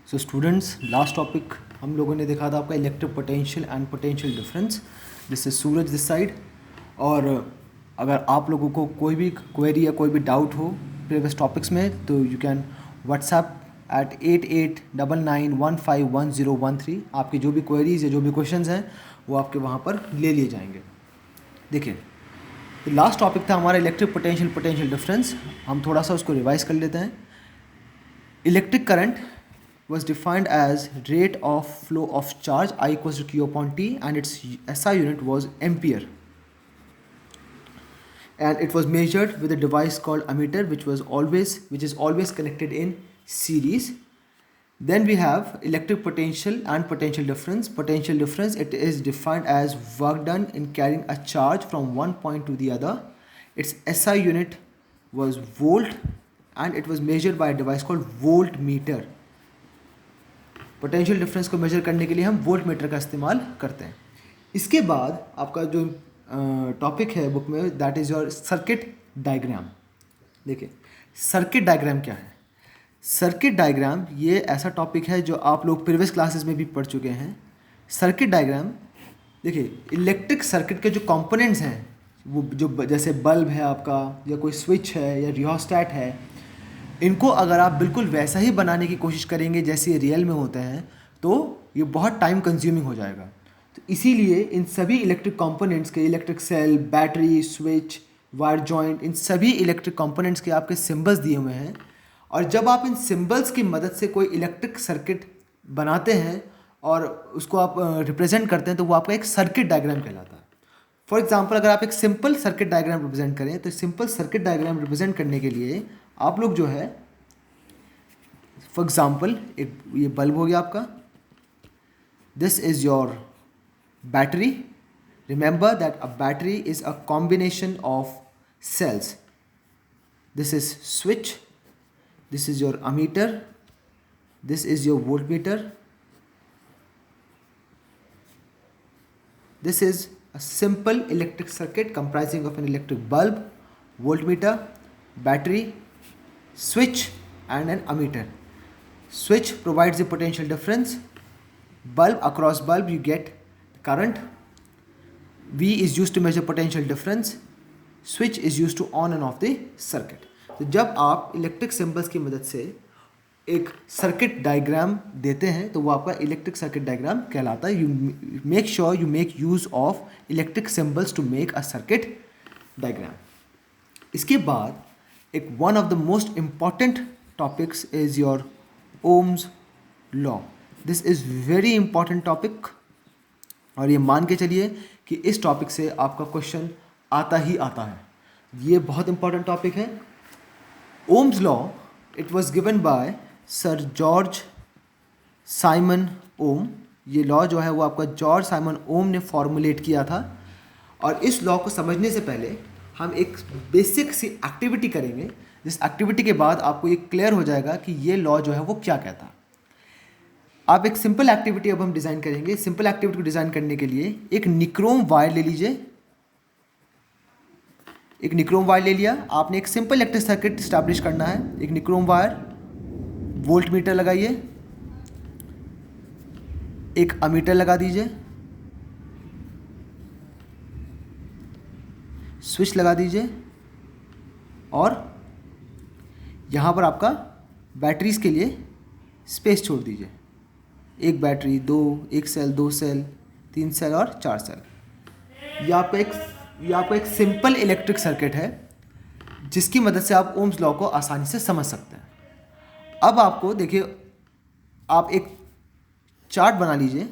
So students, last topic हम लोगों ने देखा था आपका electric potential and potential difference, जिससे सूरज दिस साइड। और अगर आप लोगों को कोई भी क्वेरी या कोई भी डाउट हो प्रीवियस टॉपिक्स में, तो यू कैन व्हाट्सएप at 8899151013। आपकी जो भी क्वेरीज या जो भी क्वेश्चंस हैं वो आपके वहाँ पर ले लिए जाएंगे। देखिए, लास्ट टॉपिक था हमारा इलेक्ट्रिक पोटेंशियल पोटेंशियल डिफरेंस। हम थोड़ा सा उसको रिवाइज कर लेते हैं। Electric current was defined as rate of flow of charge I equals to Q upon T, and its SI unit was ampere, and it was measured with a device called ammeter, which is always connected in series. Then we have electric potential and potential difference. Potential difference, it is defined as work done in carrying a charge from one point to the other. Its SI unit was volt, and it was measured by a device called voltmeter. Potential difference को major करने के लिए हम volt meter का इस्तेमाल करते हैं। इसके बाद आपका जो टॉपिक है बुक में, that is your circuit diagram. देखिए, सर्किट डायग्राम क्या है? सर्किट डायग्राम ये ऐसा टॉपिक है जो आप लोग प्रीवियस क्लासेस में भी पढ़ चुके हैं। सर्किट डायग्राम, देखिए, इलेक्ट्रिक सर्किट के जो कंपोनेंट्स हैं, वो जो जैसे बल्ब है आपका, या कोई स्विच है, या रियोस्टैट है, इनको अगर आप बिल्कुल वैसा ही बनाने की कोशिश करेंगे जैसे ये रियल में होते हैं, तो ये बहुत टाइम कंज्यूमिंग हो जाएगा। तो इसीलिए इन सभी इलेक्ट्रिक कंपोनेंट्स के, electric cell, battery, switch, wire joint, इन सभी इलेक्ट्रिक कंपोनेंट्स के आपके सिंबल्स दिए हुए हैं। और जब आप इन सिंबल्स की मदद से कोई इलेक्ट्रिक सर्किट बनाते हैं और उसको आप रिप्रेजेंट करते हैं, तो वो आपका एक सर्किट डायग्राम कहलाता है। फॉर एग्जाम्पल, अगर आप एक सिंपल सर्किट डायग्राम रिप्रेजेंट करें, तो सिंपल सर्किट डायग्राम रिप्रेजेंट करने के लिए आप लोग जो है, फॉर एग्जाम्पल, एक ये बल्ब हो गया आपका, this is your battery. Remember that a battery is a combination of cells. This is switch, this is your ammeter, this is your voltmeter, this is a simple electric circuit comprising of an electric bulb, voltmeter, battery, switch and an ammeter. Switch provides the potential difference. Bulb, across bulb you get current. V is used to measure potential difference. Switch is used to on and off the circuit. तो जब आप electric symbols की मदद से एक circuit diagram देते हैं, तो वो आपका इलेक्ट्रिक सर्किट डायग्राम कहलाता है। You make sure you make use of electric symbols to make a circuit diagram. इसके बाद एक one of the most important topics is your Ohm's law. This is very important topic, और ये मान के चलिए कि इस टॉपिक से आपका क्वेश्चन आता ही आता है। ये बहुत इंपॉर्टेंट टॉपिक है। Ohm's law, it was given by sir George Simon Ohm. ये लॉ जो है वो आपका जॉर्ज साइमन ओम ने फॉर्मुलेट किया था। और इस लॉ को समझने से पहले हम एक बेसिक सी एक्टिविटी करेंगे, जिस एक्टिविटी के बाद आपको ये क्लियर हो जाएगा कि ये लॉ जो है वो क्या कहता है। आप एक सिंपल एक्टिविटी अब हम डिज़ाइन करेंगे। सिंपल एक्टिविटी को डिज़ाइन करने के लिए एक निक्रोम वायर ले लीजिए। एक निक्रोम वायर ले लिया आपने, एक सिंपल इलेक्ट्रिक सर्किट स्टैब्लिश करना है। एक निक्रोम वायर, वोल्ट मीटर लगाइए, एक अमीटर लगा दीजिए, स्विच लगा दीजिए, और यहाँ पर आपका बैटरीज के लिए स्पेस छोड़ दीजिए। एक बैटरी, दो, एक सेल, दो सेल, तीन सेल और चार सेल। ये आपका एक सिंपल इलेक्ट्रिक सर्किट है जिसकी मदद से आप ओम्स लॉ को आसानी से समझ सकते हैं। अब आपको देखिए, आप एक चार्ट बना लीजिए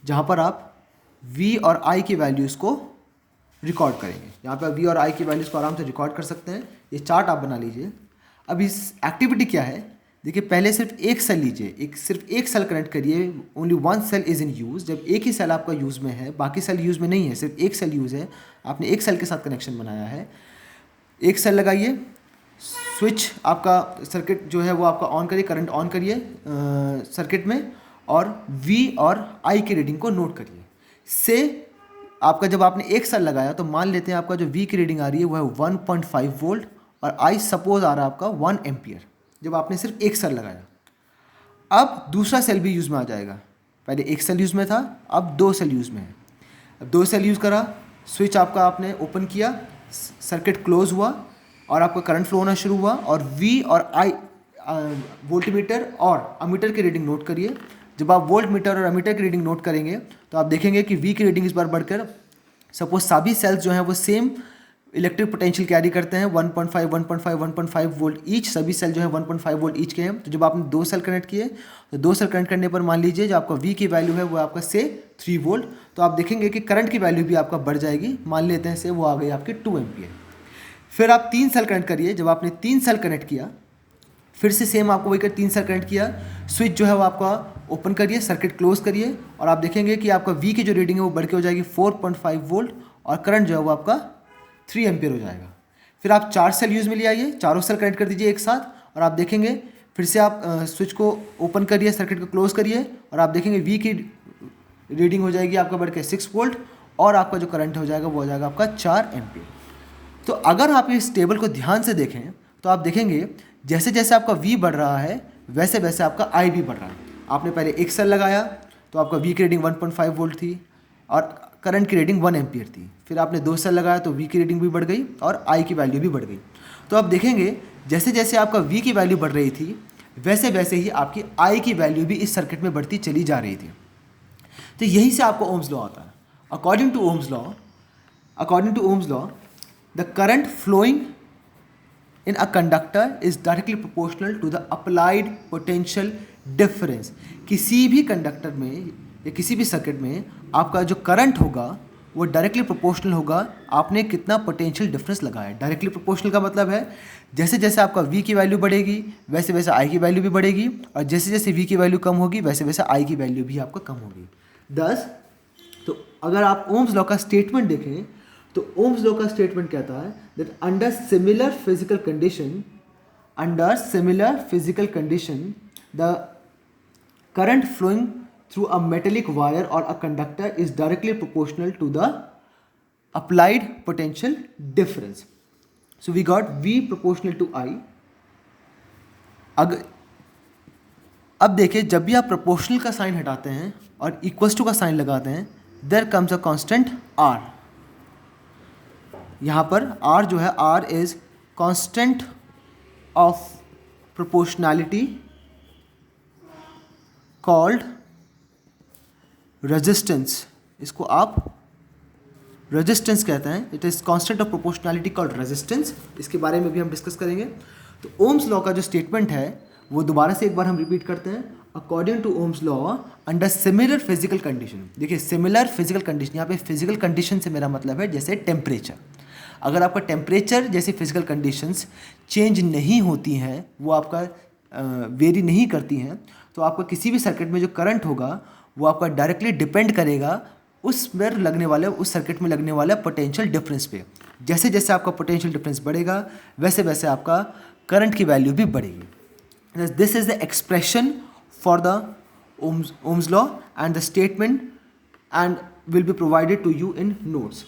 जहां पर आप V और I की वैल्यूज़ को रिकॉर्ड करेंगे। यहाँ पे V और I की वैल्यूज़ को आराम से रिकॉर्ड कर सकते हैं। ये चार्ट आप बना लीजिए। अब इस एक्टिविटी क्या है, देखिए, पहले सिर्फ एक सेल लीजिए, सिर्फ एक सेल कनेक्ट करिए। Only one cell is in use. जब एक ही सेल आपका यूज़ में है, बाकी सेल यूज़ में नहीं है, सिर्फ एक सेल यूज़ है, आपने एक सेल के साथ कनेक्शन बनाया है। एक सेल लगाइए, स्विच आपका सर्किट जो है वो आपका ऑन करिए, करंट ऑन करिए सर्किट में, और V और I की रीडिंग को नोट करिए। से आपका जब आपने एक सेल लगाया, तो मान लेते हैं आपका जो V की रीडिंग आ रही है वो है 1.5 वोल्ट, और I सपोज आ रहा है आपका 1 एम्पियर। जब आपने सिर्फ एक सेल लगाया। अब दूसरा सेल भी यूज़ में आ जाएगा। पहले एक सेल यूज़ में था, अब 2 सेल यूज़ में है। अब 2 सेल यूज़ करा, स्विच आपका आपने ओपन किया, सर्किट क्लोज हुआ और आपका करंट फ्लो होना शुरू हुआ और V और I वोल्टमीटर और अमीटर की रीडिंग नोट करिए। जब आप वोल्ट मीटर और अमीटर की रीडिंग नोट करेंगे तो आप देखेंगे कि V की रीडिंग इस बार बढ़कर, सपोज सभी सेल्स जो हैं वो सेम इलेक्ट्रिक पोटेंशियल कैरी करते हैं 1.5 1.5 1.5 वोल्ट ईच, सभी सेल जो है 1.5 वोल्ट ईच के हैं। तो जब आपने 2 सेल कनेक्ट किए तो 2 सेल कनेक्ट करने पर मान लीजिए जो आपका V की वैल्यू है वो आपका से 3 वोल्ट, तो आप देखेंगे कि करंट की वैल्यू भी आपका बढ़ जाएगी, मान लेते हैं से वो आ गई आपकी 2 एम्पियर। फिर आप 3 सेल कनेक्ट करिए, जब आपने 3 सेल कनेक्ट किया फिर से सेम आपको वही कर 3 सेल कनेक्ट किया, स्विच जो है वो आपका ओपन करिए, सर्किट क्लोज करिए और आप देखेंगे कि आपका V की जो रीडिंग है वो बढ़ के हो जाएगी 4.5 वोल्ट और करंट जो है वो आपका 3 एम्पियर हो जाएगा। फिर आप 4 सेल यूज़ में ले आइए, चारों सेल कनेक्ट कर दीजिए एक साथ और आप देखेंगे फिर से आप स्विच को ओपन करिए, सर्किट को क्लोज करिए और आप देखेंगे V की रीडिंग हो जाएगी आपका बढ़ के 6 वोल्ट और आपका जो करंट हो जाएगा वो हो जाएगा आपका 4 एम्पियर। तो अगर आप इस टेबल को ध्यान से देखें तो आप देखेंगे जैसे जैसे आपका V बढ़ रहा है वैसे वैसे आपका I भी बढ़ रहा है। आपने पहले एक सेल लगाया तो आपका V की रीडिंग 1.5 वोल्ट थी और करंट की रीडिंग 1 एम्पियर थी। फिर आपने 2 सेल लगाया तो V की रीडिंग भी बढ़ गई और I की वैल्यू भी बढ़ गई। तो आप देखेंगे जैसे जैसे आपका V की वैल्यू बढ़ रही थी वैसे वैसे ही आपकी I की वैल्यू भी इस सर्किट में बढ़ती चली जा रही थी। तो यहीं से आपको ओम्स लॉ आता है। According to Ohm's law the current flowing in a conductor is directly proportional to the applied potential difference। किसी भी कंडक्टर में या किसी भी सर्किट में आपका जो करंट होगा वो डायरेक्टली प्रोपोर्शनल होगा आपने कितना पोटेंशियल डिफरेंस लगाया। डायरेक्टली प्रोपोर्शनल का मतलब है जैसे जैसे आपका V की वैल्यू बढ़ेगी वैसे वैसे I की वैल्यू भी बढ़ेगी और जैसे जैसे V की वैल्यू कम होगी वैसे वैसे I की वैल्यू भी आपका कम होगी। दस तो अगर आप ओम्स लॉ का स्टेटमेंट देखें तो ओम्स लॉ का स्टेटमेंट कहता है that under similar physical condition the current flowing through a metallic wire और a conductor is directly proportional to the applied potential difference. So we got V proportional to I। अब देखिए जब भी आप proportional का sign हटाते हैं और इक्वल्स टू का साइन लगाते हैं there comes a constant R। यहाँ पर R जो है R is constant of proportionality called resistance. इसको आप रेजिस्टेंस कहते हैं। It is constant of proportionality called resistance. इसके बारे में भी हम डिस्कस करेंगे। तो ओम्स लॉ का जो स्टेटमेंट है वो दोबारा से एक बार हम रिपीट करते हैं। According to Ohm's law under similar physical condition, देखिए सिमिलर फिजिकल कंडीशन, यहाँ पे फिजिकल कंडीशन से मेरा मतलब है जैसे टेम्परेचर। अगर आपका टेम्परेचर जैसी फिजिकल कंडीशंस चेंज नहीं होती हैं, वो आपका वेरी नहीं करती हैं, तो आपका किसी भी सर्किट में जो करंट होगा वो आपका डायरेक्टली डिपेंड करेगा उस सर्किट में लगने वाले पोटेंशियल डिफरेंस पे। जैसे जैसे आपका पोटेंशियल डिफरेंस बढ़ेगा वैसे वैसे आपका करंट की वैल्यू भी बढ़ेगी। This is the expression for the Ohm's law and the statement and will be provided to you in notes.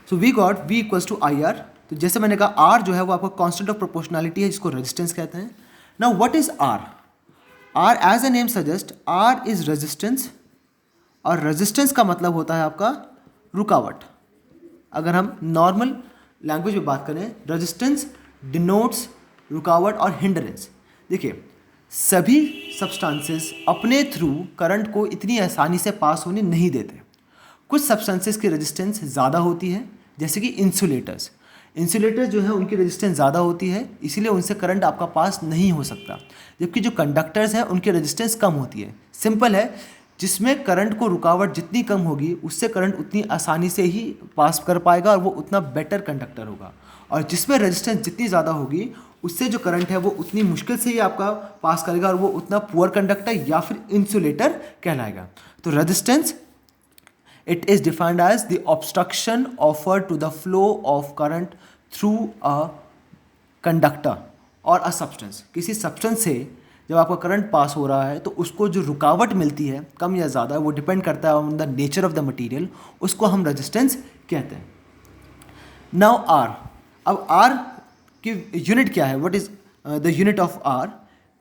So we got V equals to IR। तो जैसे मैंने कहा R जो है वो आपका कांस्टेंट ऑफ प्रोपोर्शनैलिटी है जिसको रेजिस्टेंस कहते हैं। Now what is R? R as a name suggest R is resistance और रेजिस्टेंस का मतलब होता है आपका रुकावट। अगर हम नॉर्मल लैंग्वेज में बात करें रेजिस्टेंस डिनोट्स रुकावट और हिंड्रेंस। देखिए सभी सब्सटेंसेस अपने थ्रू करंट को इतनी आसानी से पास होने नहीं देते। कुछ सब्सटेंसेस की रेजिस्टेंस ज़्यादा होती है जैसे कि इंसुलेटर्स जो है उनकी रेजिस्टेंस ज़्यादा होती है इसीलिए उनसे करंट आपका पास नहीं हो सकता। जबकि जो कंडक्टर्स हैं उनकी रेजिस्टेंस कम होती है। सिंपल है, जिसमें करंट को रुकावट जितनी कम होगी उससे करंट उतनी आसानी से ही पास कर पाएगा और वो उतना बेटर कंडक्टर होगा। और जिसमें रेजिस्टेंस जितनी ज़्यादा होगी उससे जो करंट है वो उतनी मुश्किल से ही आपका पास करेगा और वो उतना पुअर कंडक्टर या फिर इंसुलेटर कहलाएगा। तो resistance it is defined as the obstruction offered to the flow of current through a conductor or a substance। किसी सब्सटेंस से जब आपका करंट पास हो रहा है तो उसको जो रुकावट मिलती है कम या ज़्यादा वो डिपेंड करता है on the nature of the material, उसको हम रेजिस्टेंस कहते हैं। नाउ R, अब R की यूनिट क्या है? What is the unit of R,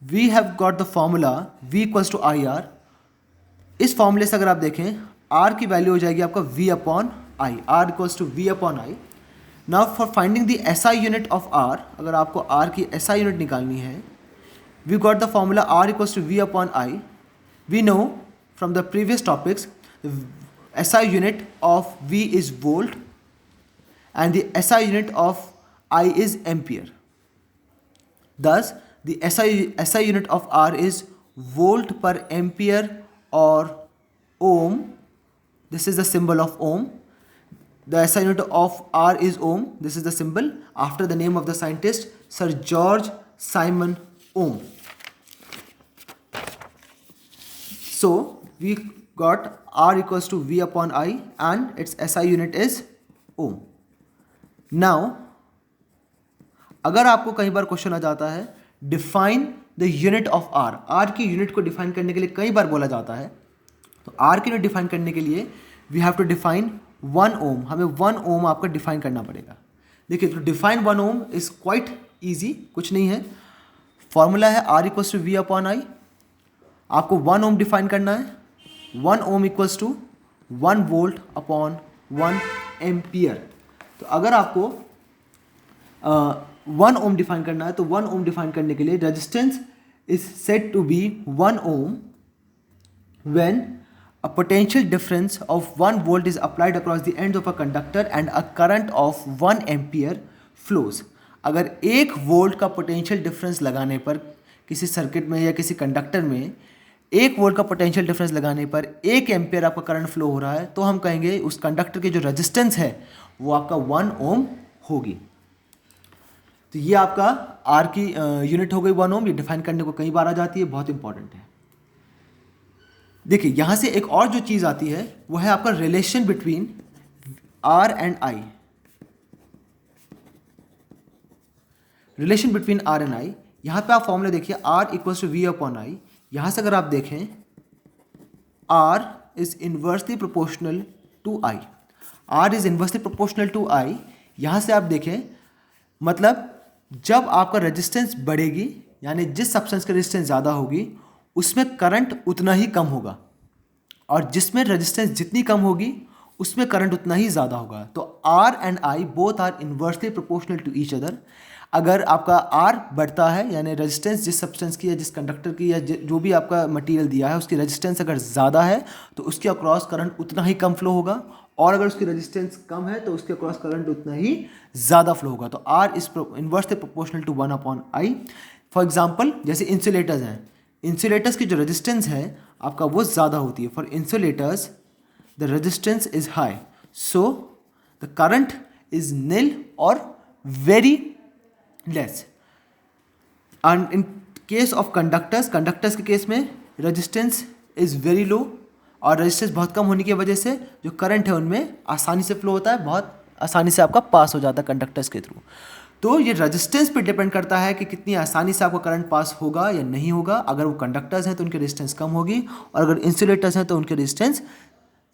we have got the formula V equals to IR. इस फॉर्मूले से अगर आप देखें R की वैल्यू हो जाएगी आपका V upon I, R equals to V upon I. Now for finding the SI unit of R, अगर आपको R की SI यूनिट निकालनी है, we got the formula R equals to V upon I. We know from the previous topics SI unit of V is volt and the SI unit of I is ampere. Thus, the SI unit of R is volt per ampere or ohm. This is the symbol of ohm. The SI unit of R is ohm. This is the symbol after the name of the scientist Sir George Simon Ohm. So, we got R equals to V upon I and its SI unit is ohm. Now, अगर आपको कई बार question आ जाता है define the unit of R, R की unit को define करने के लिए कई बार बोला जाता है, तो R की यूनिट डिफाइन करने के लिए we have to define 1 ohm. हमें 1 ओम आपका डिफाइन करना पड़ेगा. देखिए, तो define 1 ohm is quite easy, कुछ नहीं है. फॉर्मूला है R equals to V upon I. आपको 1 ओम डिफाइन करना है. 1 ohm equals to 1 volt upon 1 ampere. तो अगर आपको 1 ओम डिफाइन करना है, तो 1 ओम डिफाइन करने के लिए resistance is said to be 1 ohm when a potential difference of 1 volt is applied across the ends of a conductor and a current of 1 ampere flows. अगर 1 वोल्ट का potential difference लगाने पर किसी circuit में या किसी कंडक्टर में 1 volt का पोटेंशियल डिफरेंस लगाने पर 1 एम्पियर आपका करंट फ्लो हो रहा है, तो हम कहेंगे उस कंडक्टर की जो रेजिस्टेंस है वो आपका 1 ओम होगी. तो ये आपका आर की यूनिट हो गई 1 ओम. ये डिफाइन करने को कई बार आ जाती है, बहुत इंपॉर्टेंट है. देखिए, यहां से एक और जो चीज आती है वो है आपका relation between R and I. Relation between R and I, यहां पे आप फॉर्मूला देखिए R equals to V upon I. यहां से अगर आप देखें R is inversely proportional to I. R is inversely proportional to I. यहां से आप देखें मतलब जब आपका रेजिस्टेंस बढ़ेगी, यानी जिस सब्सटेंस का रेजिस्टेंस ज़्यादा होगी उसमें करंट उतना ही कम होगा, और जिसमें रेजिस्टेंस जितनी कम होगी उसमें करंट उतना ही ज़्यादा होगा. तो R and I both are inversely proportional to each other. अगर आपका आर बढ़ता है, यानी रेजिस्टेंस जिस सब्सटेंस की या जिस कंडक्टर की या जो भी आपका मटेरियल दिया है उसकी रेजिस्टेंस अगर ज़्यादा है तो उसके अक्रॉस करंट उतना ही कम फ्लो होगा, और अगर उसकी रेजिस्टेंस कम है तो उसके अक्रॉस करंट उतना ही ज़्यादा फ्लो होगा. तो R is inversely proportional to 1 upon I. For example, जैसे इंसुलेटर्स हैं, इंसुलेटर्स की जो रेजिस्टेंस है आपका वो ज़्यादा होती है. For insulators the resistance is high, so the current is nil और very less. And in case of conductors, conductors के केस में रेजिस्टेंस इज वेरी लो, और रेजिस्टेंस बहुत कम होने की वजह से जो करंट है उनमें आसानी से फ्लो होता है, बहुत आसानी से आपका पास हो जाता है कंडक्टर्स के थ्रू. तो ये रेजिस्टेंस पे डिपेंड करता है कि कितनी आसानी से आपका करंट पास होगा या नहीं होगा. अगर वो कंडक्टर्स हैं तो उनकी रेजिस्टेंस कम होगी, और अगर इंसुलेटर्स हैं तो उनकी रेजिस्टेंस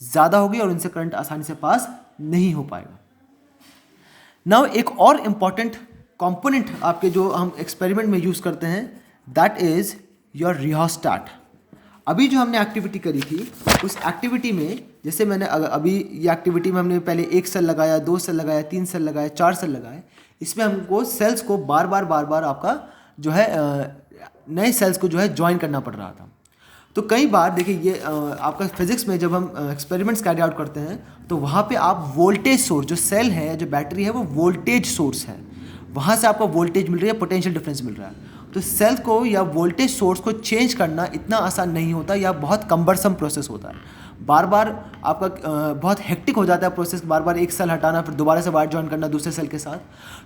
ज़्यादा होगी और उनसे करंट आसानी से पास नहीं हो पाएगा. नाउ एक और इम्पॉर्टेंट कंपोनेंट आपके जो हम एक्सपेरिमेंट में यूज़ करते हैं, दैट इज़ योर रियोस्टैट. अभी जो हमने एक्टिविटी करी थी उस एक्टिविटी में, जैसे मैंने अभी ये एक्टिविटी में हमने पहले 1 सेल लगाया, 2 सेल लगाया, 3 सेल लगाया, 4 सेल लगाए. इसमें हमको सेल्स को बार बार आपका जो है नए सेल्स को जो है ज्वाइन करना पड़ रहा था. तो कई बार देखिए, ये आपका फिजिक्स में जब हम एक्सपेरिमेंट्स कैरी आउट करते हैं तो वहाँ पे आप वोल्टेज सोर्स, जो सेल है, जो बैटरी है, वो वोल्टेज सोर्स है, वहाँ से आपको वोल्टेज मिल रही है, पोटेंशियल डिफरेंस मिल रहा है. तो सेल को या वोल्टेज सोर्स को चेंज करना इतना आसान नहीं होता, या बहुत कम्बरसम प्रोसेस होता है. बार बार आपका बहुत हेक्टिक हो जाता है प्रोसेस, बार बार एक सेल हटाना, फिर दोबारा से वायर ज्वाइन करना दूसरे सेल के साथ.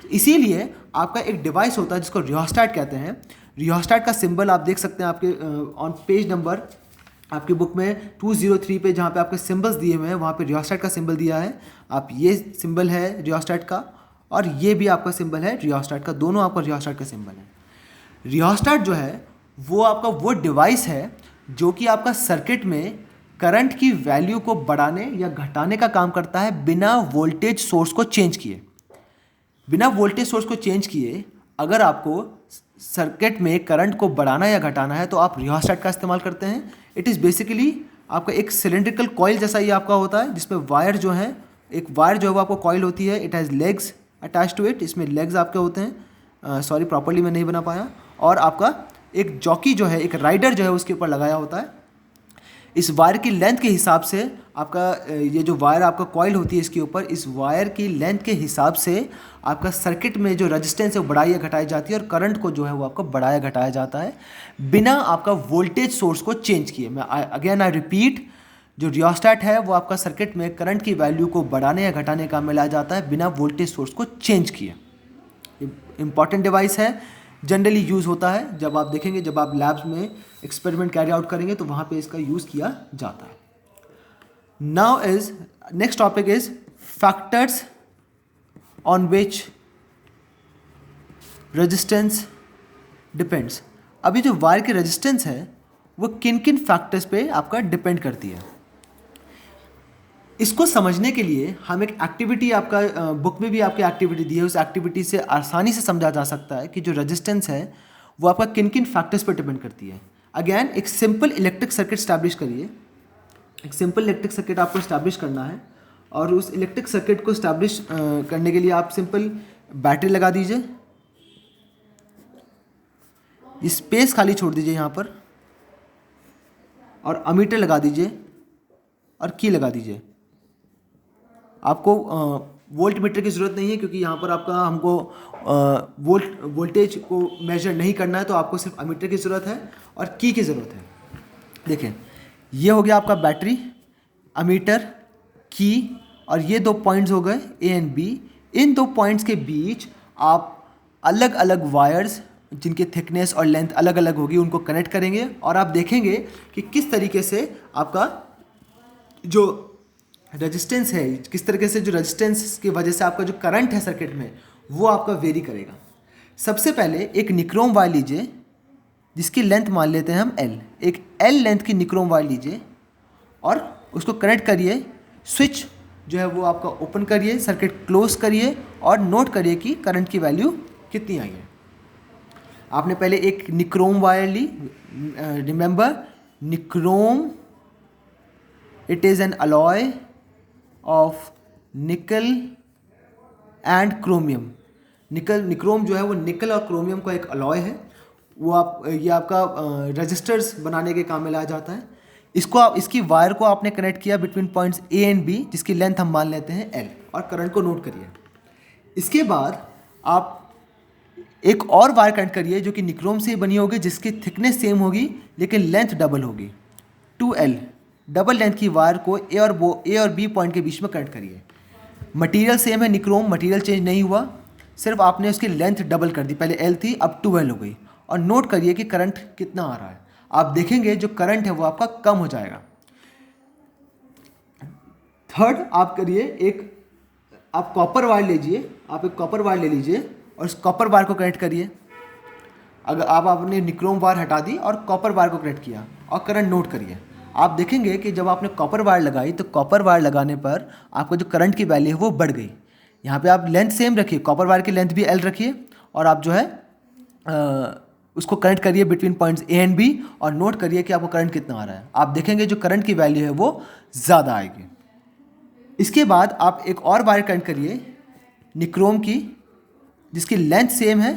तो इसीलिए आपका एक डिवाइस होता है जिसको रियोस्टैट कहते हैं. रियोस्टैट का सिंबल आप देख सकते हैं आपके ऑन पेज नंबर आपकी बुक में 203 पे, जहाँ पे आपके सिंबल्स दिए हुए हैं वहाँ पे रियोस्टैट का सिंबल दिया है. आप ये सिंबल है रियोस्टैट का, और ये भी आपका सिंबल है रियोस्टैट का. दोनों आपका रियोस्टैट का सिंबल है. रियोस्टैट जो है वो आपका वो डिवाइस है जो कि आपका सर्किट में करंट की वैल्यू को बढ़ाने या घटाने का काम करता है बिना वोल्टेज सोर्स को चेंज किए. बिना वोल्टेज सोर्स को चेंज किए अगर आपको सर्किट में करंट को बढ़ाना या घटाना है तो आप रियोस्टेट का इस्तेमाल करते हैं। इट इज़ बेसिकली आपका एक सिलेंड्रिकल कॉइल जैसा ये आपका होता है, जिसमें वायर जो है, एक वायर जो है वो आपको कॉइल होती है, it has legs attach to it, इसमें लेग्स आपके होते हैं, सॉरी प्रॉपर्ली मैं नहीं बना पाया, और आपका एक जॉकी जो है, एक राइडर जो है उसके ऊपर लगाया होता है। इस वायर की लेंथ के हिसाब से आपका ये जो वायर आपका कॉइल होती है इसके ऊपर, इस वायर की लेंथ के हिसाब से आपका सर्किट में जो रेजिस्टेंस है वो बढ़ाई या घटाई जाती है, और करंट को जो है वो आपको बढ़ाया घटाया जाता है बिना आपका वोल्टेज सोर्स को चेंज किए। मैं अगेन आई रिपीट, जो रियोस्टेट है वो आपका सर्किट में करंट की वैल्यू को बढ़ाने या घटाने का में लाया जाता है बिना वोल्टेज सोर्स को चेंज किए। इंपॉर्टेंट डिवाइस है, जनरली यूज़ होता है, जब आप देखेंगे, जब आप लैब्स में एक्सपेरिमेंट कैरी आउट करेंगे तो वहाँ पे इसका यूज़ किया जाता है। Now is next topic is factors on which resistance depends. अभी जो वायर की रेजिस्टेंस है वो किन किन फैक्टर्स पे आपका डिपेंड करती है, इसको समझने के लिए हम एक एक्टिविटी, आपका बुक में भी आपकी एक्टिविटी दी है, उस एक्टिविटी से आसानी से समझा जा सकता है कि जो रेजिस्टेंस है वो आपका किन किन फैक्टर्स पर डिपेंड करती है। अगेन एक सिंपल इलेक्ट्रिक सर्किट स्टैब्लिश करिए, एक सिंपल इलेक्ट्रिक सर्किट आपको स्टैब्लिश करना है, और उस इलेक्ट्रिक सर्किट को स्टैब्लिश करने के लिए आप सिंपल बैटरी लगा दीजिए, ये स्पेस खाली छोड़ दीजिए यहाँ पर, और अमीटर लगा दीजिए और की लगा दीजिए। आपको वोल्ट मीटर की ज़रूरत नहीं है, क्योंकि यहाँ पर आपका हमको वोल्टेज को मेजर नहीं करना है, तो आपको सिर्फ अमीटर की ज़रूरत है और की ज़रूरत है। देखिए ये हो गया आपका बैटरी, अमीटर, की, और ये दो पॉइंट्स हो गए ए एंड बी। इन दो पॉइंट्स के बीच आप अलग अलग वायर्स जिनकी थिकनेस और लेंथ अलग अलग होगी उनको कनेक्ट करेंगे, और आप देखेंगे कि किस तरीके से आपका जो रेजिस्टेंस है, किस तरीके से जो रेजिस्टेंस की वजह से आपका जो करंट है सर्किट में वो आपका वेरी करेगा। सबसे पहले एक निक्रोम वायर लीजिए जिसकी लेंथ मान लेते हैं हम L, एक L लेंथ की निक्रोम वायर लीजिए और उसको कनेक्ट करिए, स्विच जो है वो आपका ओपन करिए, सर्किट क्लोज करिए और नोट करिए कि करंट की वैल्यू कितनी आई है। आपने पहले एक निक्रोम वायर ली, remember nichrome it is an alloy of nickel and chromium. Nichrome जो है वो निकल और क्रोमियम का एक अलॉय है, वो ये आपका रजिस्टर्स बनाने के काम में लाया जाता है। इसकी वायर को आपने कनेक्ट किया between points A and B, जिसकी लेंथ हम मान लेते हैं L, और करंट को नोट करिए। इसके बाद आप एक और वायर कनेक्ट करिए जो कि निक्रोम से बनी होगी, जिसकी थिकनेस सेम होगी लेकिन लेंथ डबल होगी, 2L। डबल लेंथ की वायर को ए और बी पॉइंट के बीच में कनेक्ट करिए। मटेरियल सेम है, निक्रोम मटेरियल चेंज नहीं हुआ, सिर्फ आपने उसकी लेंथ डबल कर दी, पहले L थी अब 2L हो गई, और नोट करिए कि करंट कितना आ रहा है। आप देखेंगे जो करंट है वो आपका कम हो जाएगा। थर्ड आप करिए, आप कॉपर वायर लीजिए, आप एक कॉपर वायर ले लीजिए और उस कॉपर वायर को कनेक्ट करिए। अगर आपने निक्रोम वायर हटा दी और कॉपर वायर को कनेक्ट किया और करंट नोट करिए, आप देखेंगे कि जब आपने कॉपर वायर लगाई तो कॉपर वायर लगाने पर आपको जो करंट की वैल्यू है वो बढ़ गई। यहाँ पे आप लेंथ सेम रखिए, कॉपर वायर की लेंथ भी L रखिए, और आप जो है उसको कनेक्ट करिए between points A and B और नोट करिए कि आपको करंट कितना आ रहा है। आप देखेंगे जो करंट की वैल्यू है वो ज़्यादा आएगी। इसके बाद आप एक और वायर कनेक्ट करिए निक्रोम की, जिसकी लेंथ सेम है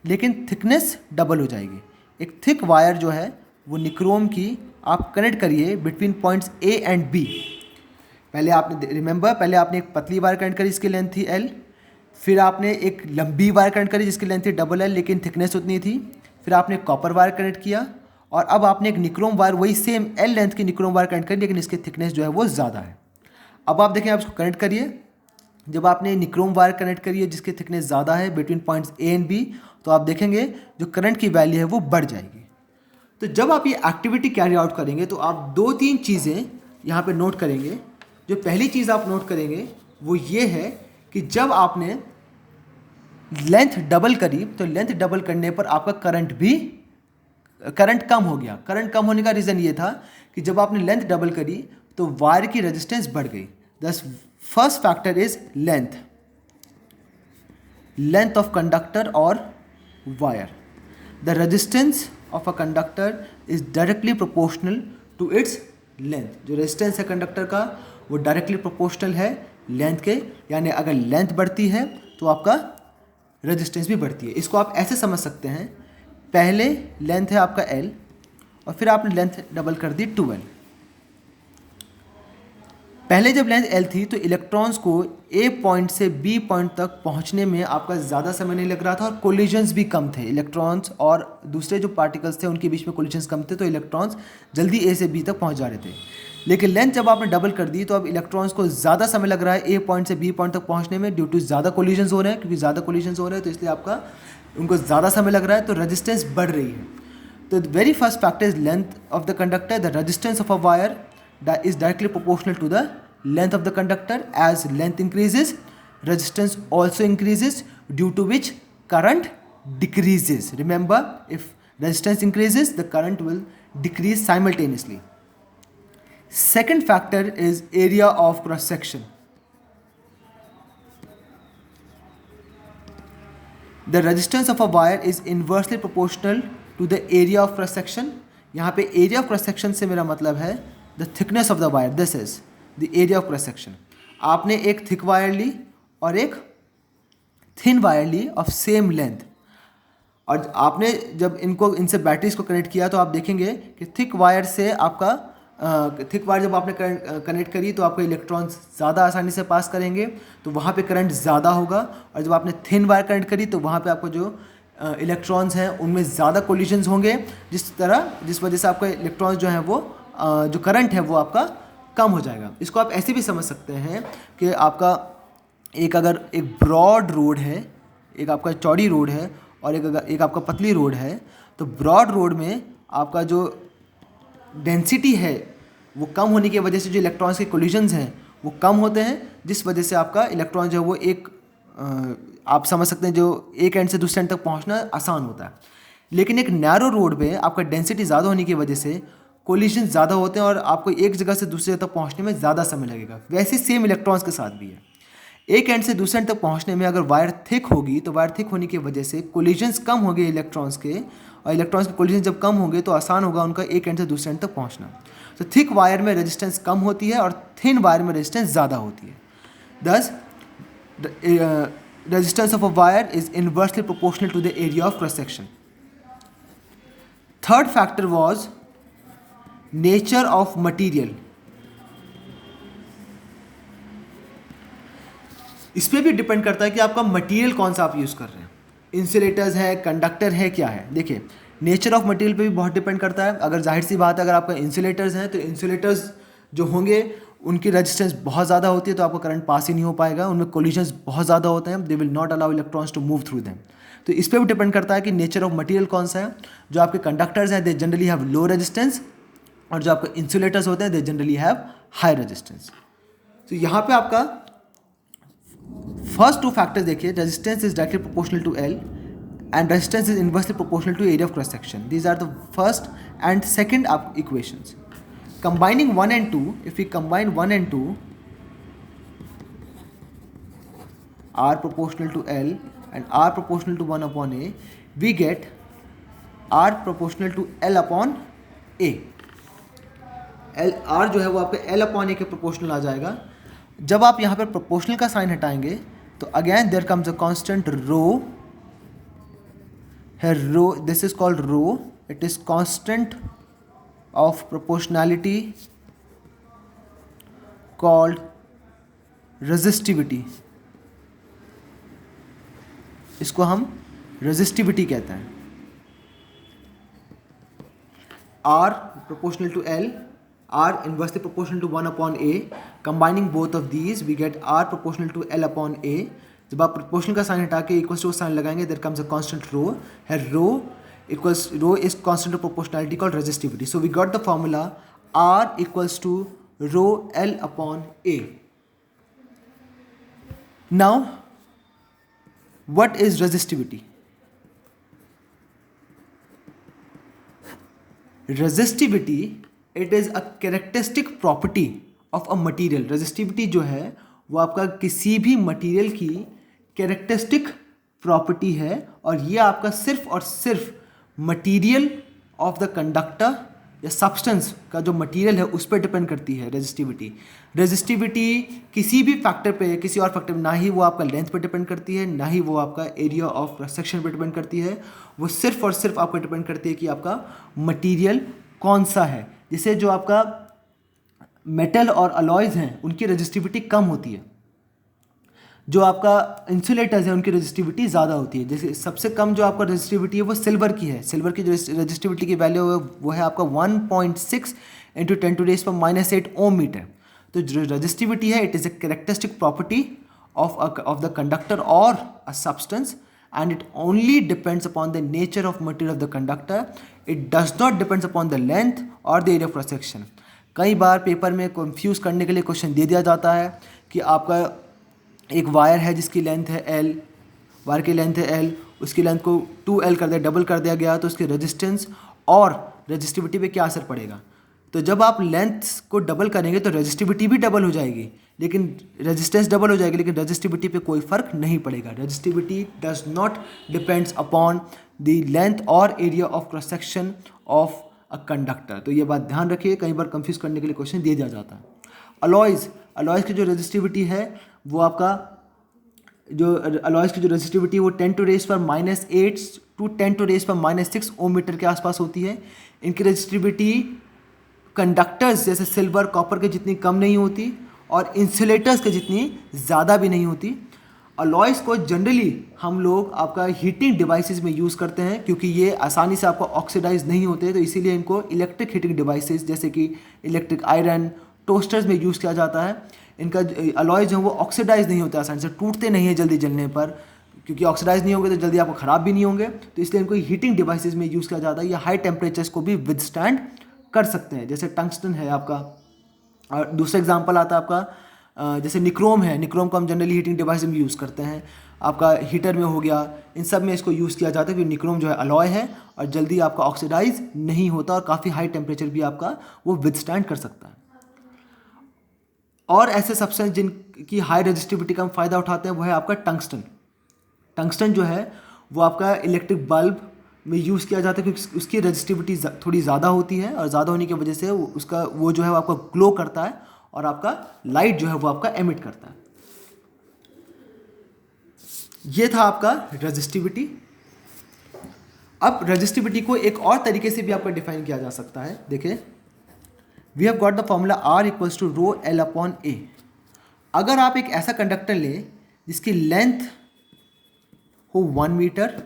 लेकिन थिकनेस डबल हो जाएगी। एक थिक वायर जो है वो निक्रोम की आप कनेक्ट करिए between points A and B. पहले आपने एक पतली वायर कनेक्ट करी जिसकी लेंथ थी L, फिर आपने एक लंबी वायर कनेक्ट करी जिसकी लेंथ थी डबल L लेकिन थिकनेस उतनी थी, फिर आपने कॉपर वायर कनेक्ट किया, और अब आपने एक निक्रोम वायर, वही सेम L लेंथ की निक्रोम वायर कनेक्ट करी लेकिन इसकी थिकनेस जो है वो ज़्यादा है। अब आप देखें, आप इसको कनेक्ट करिए। जब आपने निक्रोम वायर कनेक्ट करी है जिसकी थिकनेस ज़्यादा है between points A and B, तो आप देखेंगे जो करंट की वैल्यू है वो बढ़ जाएगी। तो जब आप ये एक्टिविटी कैरी आउट करेंगे तो आप 2-3 चीज़ें यहाँ पे नोट करेंगे। जो पहली चीज़ आप नोट करेंगे वो ये है कि जब आपने लेंथ डबल करी तो लेंथ डबल करने पर आपका करंट कम हो गया। करंट कम होने का रीज़न ये था कि जब आपने लेंथ डबल करी तो वायर की रेजिस्टेंस बढ़ गई। दस first factor is length of conductor और wire. The resistance of a conductor is directly proportional to its length. जो रेजिस्टेंस है कंडक्टर का वो डायरेक्टली प्रोपोर्शनल है लेंथ के, यानी अगर लेंथ बढ़ती है तो आपका रेजिस्टेंस भी बढ़ती है. इसको आप ऐसे समझ सकते हैं, पहले लेंथ है आपका L और फिर आपने लेंथ डबल कर दी 2L. पहले जब लेंथ L थी तो इलेक्ट्रॉन्स को A पॉइंट से B पॉइंट तक पहुंचने में आपका ज़्यादा समय नहीं लग रहा था और कोलिजन्स भी कम थे. इलेक्ट्रॉन्स और दूसरे जो पार्टिकल्स थे उनके बीच में कोलिजन्स कम थे, तो इलेक्ट्रॉन्स जल्दी A से B तक पहुंच जा रहे थे. लेकिन लेंथ जब आपने डबल कर दी तो अब इलेक्ट्रॉन्स को ज़्यादा समय लग रहा है A पॉइंट से B पॉइंट तक पहुँचने में, ड्यू टू ज़्यादा कोलिजन्स हो रहे हैं. क्योंकि ज़्यादा कोलिजन्स हो रहे हैं तो इसलिए आपका उनको ज़्यादा समय लग रहा है, तो रजिस्टेंस बढ़ रही है. तो the very first factor is length of the conductor. The resistance of a wire is directly proportional to the length of the conductor. As length increases, resistance also increases, due to which current decreases. Remember, if resistance increases, the current will decrease simultaneously. Second factor is area of cross section. The resistance of a wire is inversely proportional to the area of cross section. यहाँ पे area of cross section से मेरा मतलब है the thickness of the wire. This is the area of cross section. आपने एक thick wire ली और एक thin wire Lee of same length, और आपने जब इनसे बैटरीज को कनेक्ट किया तो आप देखेंगे कि थिक वायर से आपका थिक वायर जब आपने कनेक्ट करी तो आपको इलेक्ट्रॉन्स ज़्यादा आसानी से पास करेंगे, तो वहाँ पे करंट ज़्यादा होगा. और जब आपने थिन वायर कनेक्ट करी तो वहाँ पे आपको जो इलेक्ट्रॉन्स हैं उनमें ज़्यादा कोलिजन्स होंगे, जिस वजह से आपका इलेक्ट्रॉन्स जो हैं वो जो करंट है वो आपका कम हो जाएगा. इसको आप ऐसे भी समझ सकते हैं कि आपका अगर एक ब्रॉड रोड है, एक आपका चौड़ी रोड है और एक आपका पतली रोड है, तो ब्रॉड रोड में आपका जो डेंसिटी है वो कम होने की वजह से जो इलेक्ट्रॉन्स के कोलिजन्स हैं वो कम होते हैं, जिस वजह से आपका इलेक्ट्रॉन जो है वो आप समझ सकते हैं जो एक एंड से दूसरे एंड तक पहुंचना आसान होता है. लेकिन एक नैरो रोड में आपका डेंसिटी ज़्यादा होने की वजह से कोलिजन ज़्यादा होते हैं और आपको एक जगह से दूसरे तक पहुंचने में ज़्यादा समय लगेगा. वैसे सेम इलेक्ट्रॉन्स के साथ भी है. एक एंड से दूसरे एंड तक पहुंचने में अगर वायर थिक होगी तो वायर थिक होने की वजह से कोलिजन्स कम होंगे इलेक्ट्रॉन्स के, और इलेक्ट्रॉन्स के कोलिजन जब कम होंगे तो आसान होगा उनका एक एंड से दूसरे एंड तक पहुंचना. तो थिक वायर में रेजिस्टेंस कम होती है और थिन वायर में रेजिस्टेंस ज़्यादा होती है. Thus resistance of a wire is inversely proportional to the area of cross section. Third factor was nature of material. इस पर भी डिपेंड करता है कि आपका मटेरियल कौन सा आप यूज़ कर रहे हैं. इंसुलेटर्स है, कंडक्टर है, क्या है. देखिए, नेचर ऑफ मटेरियल पे भी बहुत डिपेंड करता है. अगर जाहिर सी बात है अगर आपका इंसुलेटर्स हैं तो इंसुलेटर्स जो होंगे उनकी रेजिस्टेंस बहुत ज़्यादा होती है तो आपका करंट पास ही नहीं हो पाएगा. उनमें कोलिजन्स बहुत ज़्यादा होते हैं, they will not allow electrons to move through them. तो इस पर भी डिपेंड करता है कि नेचर ऑफ मटेरियल कौन सा है. जो आपके कंडक्टर्स हैं they generally have low resistance, और जो आपके इंसुलेटर्स होते हैं they generally have high resistance. तो यहाँ पे आपका फर्स्ट टू फैक्टर्स देखिए, resistance is directly proportional to L and resistance is inversely proportional to area of cross section. These are the first and second equations. Combining 1 and 2, if we combine 1 and 2, R proportional to L and R proportional to 1 upon A, we get R proportional to L upon A. R जो है वो आपके L upon A के proportional आ जाएगा. जब आप यहाँ पर प्रोपोर्शनल का साइन हटाएंगे तो again there comes a constant rho. Here rho, this is called rho. It is constant of proportionality called resistivity. इसको हम resistivity कहते हैं. R proportional to L, R inversely proportional to 1 upon A. Combining both of these, we get R proportional to L upon A. जब आप proportional का sign हटा के equals to sign लगाएंगे there comes a constant rho. है rho is constant of proportionality called resistivity. So we got the formula R equals to rho L upon A. Now what is resistivity? Resistivity, it is a characteristic property of a material. Resistivity जो है वो आपका किसी भी material की characteristic property है और ये आपका सिर्फ और सिर्फ मटेरियल ऑफ द कंडक्टर या सब्सटेंस का जो मटेरियल है उस पर डिपेंड करती है रेजिस्टिविटी। रेजिस्टिविटी किसी भी फैक्टर पे, किसी और फैक्टर पे, ना ही वो आपका लेंथ पे डिपेंड करती है, ना ही वो आपका एरिया ऑफ क्रॉस सेक्शन पे डिपेंड करती है। वो सिर्फ और सिर्फ आपको डिपेंड करती है कि आपका मटेरियल कौन सा है। जैसे जो आपका मेटल और अलॉयज़ हैं उनकी रेजिस्टिविटी कम होती है, जो आपका इंसुलेटर्स है उनकी रेजिस्टिविटी ज़्यादा होती है। जैसे सबसे कम जो आपका रेजिस्टिविटी है वो सिल्वर की है। सिल्वर की जो रेजिस्टिविटी की वैल्यू है वो है आपका 1.6 × 10⁻⁸ ओम मीटर। तो जो रेजिस्टिविटी है it is a characteristic property of the conductor और a substance and it only depends upon the nature of material of the conductor. It does not depends upon the length or the area of cross section. कई बार paper में confuse करने के लिए question दे दिया जाता है कि आपका एक वायर है जिसकी लेंथ है L, वायर की लेंथ है L, उसकी लेंथ को 2L कर दिया, डबल कर दिया गया, तो उसके रेजिस्टेंस और रेजिस्टिविटी पे क्या असर पड़ेगा। तो जब आप लेंथ को डबल करेंगे तो रेजिस्टिविटी भी डबल हो जाएगी, लेकिन रेजिस्टेंस डबल हो जाएगी, लेकिन रेजिस्टिविटी पे कोई फर्क नहीं पड़ेगा। Resistivity does not depends upon the length और area of cross section of a conductor. तो ये बात ध्यान रखिए, कई बार कंफ्यूज करने के लिए क्वेश्चन दे दिया जाता है। अलॉयज़ की जो रेजिस्टिविटी है वो आपका जो अलॉयज़ की जो रेजिस्टिविटी वो 10⁻⁻8 to 10⁻⁻6 ओम मीटर के आसपास होती है। इनकी रेजिस्टिविटी कंडक्टर्स जैसे सिल्वर, कॉपर के जितनी कम नहीं होती और इंसुलेटर्स के जितनी ज़्यादा भी नहीं होती। अलॉयज़ को जनरली हम लोग आपका हीटिंग डिवाइसेस में यूज़ करते हैं क्योंकि ये आसानी से आपको ऑक्सीडाइज नहीं होते, तो इसीलिए इनको इलेक्ट्रिक हीटिंग डिवाइसेस जैसे कि इलेक्ट्रिक आयरन, टोस्टर्स में यूज़ किया जाता है। इनका अलॉय जो है वो ऑक्सीडाइज नहीं होते, आसानी से टूटते नहीं है जल्दी जलने पर, क्योंकि ऑक्सीडाइज नहीं होंगे तो जल्दी आपको ख़राब भी नहीं होंगे, तो इसलिए इनको हीटिंग डिवाइसेस में यूज़ किया जाता है। ये हाई टेम्परेचर्स को भी विदस्टैंड कर सकते हैं। जैसे टंगस्टन है आपका, और दूसरा एग्जांपल आता है आपका जैसे निक्रोम है। निक्रोम को हम जनरली हीटिंग डिवाइस में यूज़ करते हैं, आपका हीटर में हो गया, इन सब में इसको यूज़ किया जाता है क्योंकि निक्रोम जो है अलॉय है और जल्दी आपका ऑक्सीडाइज नहीं होता और काफ़ी हाई टेम्परेचर भी आपका वो विदस्टैंड कर सकता है। और ऐसे सब्सटेंस जिनकी हाई रेजिस्टिविटी का हम फ़ायदा उठाते हैं वो है आपका टंगस्टन। टंगस्टन जो है वो आपका इलेक्ट्रिक बल्ब में यूज़ किया जाता है क्योंकि उसकी रेजिस्टिविटी थोड़ी ज़्यादा होती है और ज़्यादा होने की वजह से उसका वो जो है वो आपका ग्लो करता है और आपका लाइट जो है वो आपका एमिट करता है। ये था आपका रेजिस्टिविटी। अब रेजिस्टिविटी को एक और तरीके से भी आपका डिफाइन किया जा सकता है। देखिए, we have got the formula R equals to ρL/A। अगर आप एक ऐसा कंडक्टर लें जिसकी लेंथ हो 1 मीटर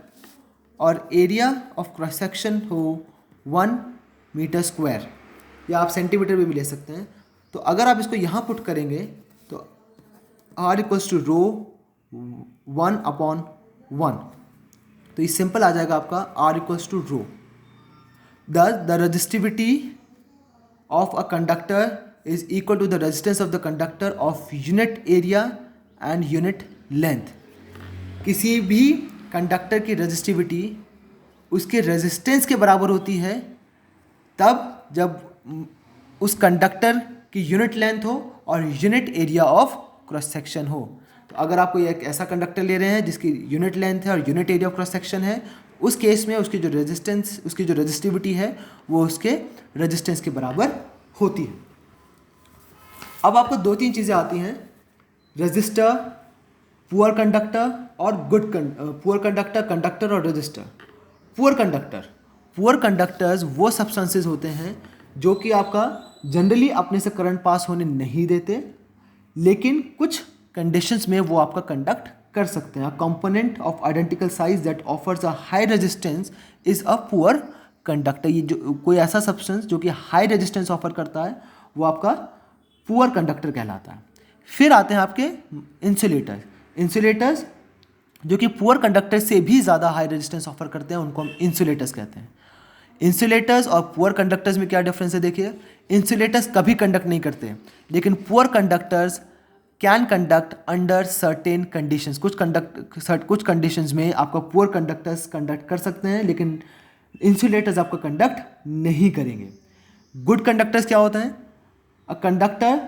और एरिया ऑफ क्रॉस सेक्शन हो 1 मीटर स्क्वायर, या आप सेंटीमीटर में भी ले सकते हैं, तो अगर आप इसको यहाँ पुट करेंगे तो R इक्वल्स टू ρ1/1, तो ये सिंपल आ जाएगा आपका R equals to ρ। The resistivity of a conductor is equal to the resistance of the conductor of unit area and unit length। किसी भी कंडक्टर की रेजिस्टिविटी उसके रेजिस्टेंस के बराबर होती है तब जब उस कंडक्टर की यूनिट लेंथ हो और unit area of cross section हो। तो अगर आप कोई एक ऐसा कंडक्टर ले रहे हैं जिसकी यूनिट लेंथ है और unit area of cross section है, उस केस में उसकी जो रेजिस्टेंस, उसकी जो रेजिस्टिविटी है वो उसके रेजिस्टेंस के बराबर होती है। अब आपको 2-3 चीज़ें आती हैं, रेजिस्टर, पुअर कंडक्टर और गुड पुअर कंडक्टर, कंडक्टर और रेजिस्टर। पुअर कंडक्टर्स वो सब्सटेंसेस होते हैं जो कि आपका जनरली अपने से करंट पास होने नहीं देते, लेकिन कुछ कंडीशंस में वो आपका कंडक्ट कर सकते हैं। Component of identical size that offers a high resistance is a poor conductor. ये जो कोई ऐसा सब्सटेंस जो कि हाई रेजिस्टेंस ऑफर करता है वो आपका पुअर कंडक्टर कहलाता है। फिर आते हैं आपके इंसुलेटर्स जो कि पुअर कंडक्टर से भी ज़्यादा हाई रेजिस्टेंस ऑफर करते हैं, उनको हम इंसुलेटर्स कहते हैं। इंसुलेटर्स और पुअर कंडक्टर्स में क्या डिफरेंस है देखिए, इंसुलेटर्स कभी कंडक्ट नहीं करते, लेकिन poor conductors can conduct under certain conditions. कुछ कंडीशंस में आपका पुअर कंडक्टर्स कंडक्ट कर सकते हैं, लेकिन इंसुलेटर्स आपका कंडक्ट नहीं करेंगे। गुड कंडक्टर्स क्या होता है, a conductor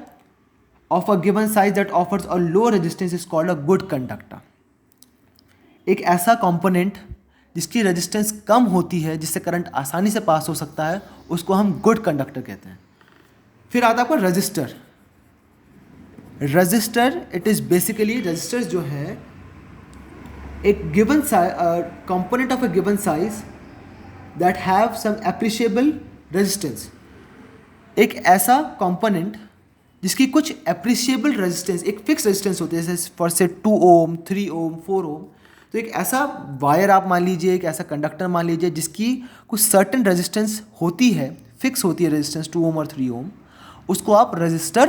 of a given size that offers a low resistance is called a good conductor. एक ऐसा कंपोनेंट जिसकी रेजिस्टेंस कम होती है, जिससे करंट आसानी से पास हो सकता है, उसको हम गुड कंडक्टर कहते हैं। फिर आता है आपका resistor. Resistor it is basically, resistors जो है एक given component of a given size that have some appreciable resistance. एक ऐसा कंपोनेंट जिसकी कुछ एप्रिशिएबल रेजिस्टेंस, एक फिक्स रेजिस्टेंस होती है, जैसे फॉर से 2 ओम, 3 ओम, 4 ओम। तो एक ऐसा वायर आप मान लीजिए, एक ऐसा कंडक्टर मान लीजिए जिसकी कुछ सर्टेन रेजिस्टेंस होती है, फिक्स होती है रेजिस्टेंस 2 ओम और 3 ओम, उसको आप रजिस्टर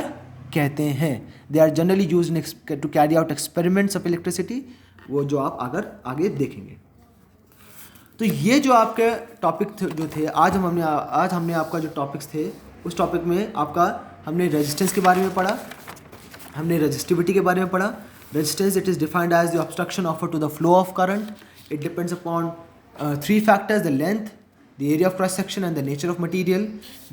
कहते हैं। They are generally use to carry out experiments of electricity, वो जो आप अगर आगे देखेंगे। तो ये जो आपके टॉपिक जो थे, आज हमने आपका जो टॉपिक्स थे, उस टॉपिक में आपका हमने रेजिस्टेंस के बारे में पढ़ा, हमने रेजिस्टिविटी के बारे में पढ़ा। Resistance it is defined as the obstruction offer to the flow of current. It depends upon 3 factors: the length, the area of cross section, and the nature of material.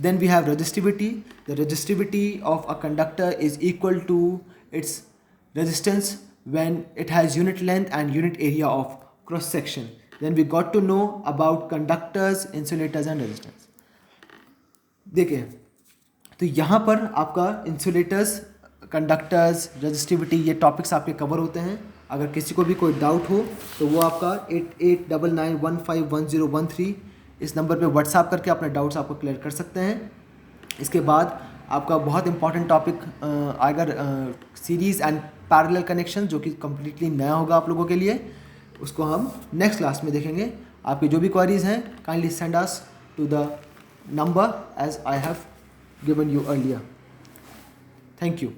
Then we have resistivity. The resistivity of a conductor is equal to its resistance when it has unit length and unit area of cross section. Then we got to know about conductors, insulators and resistors. देखिए, तो यहाँ पर आपका insulators, conductors, resistivity, ये topics आपके cover होते हैं। अगर किसी को भी कोई डाउट हो तो वो आपका 8899151013 इस नंबर पे व्हाट्सएप करके अपने डाउट्स आपको क्लियर कर सकते हैं। इसके बाद आपका बहुत इंपॉर्टेंट टॉपिक अगर सीरीज़ एंड पैरेलल कनेक्शन, जो कि कम्प्लीटली नया होगा आप लोगों के लिए, उसको हम नेक्स्ट क्लास में देखेंगे। आपकी जो भी क्वेरीज हैं, kindly send us to the number as I have given you earlier. Thank you.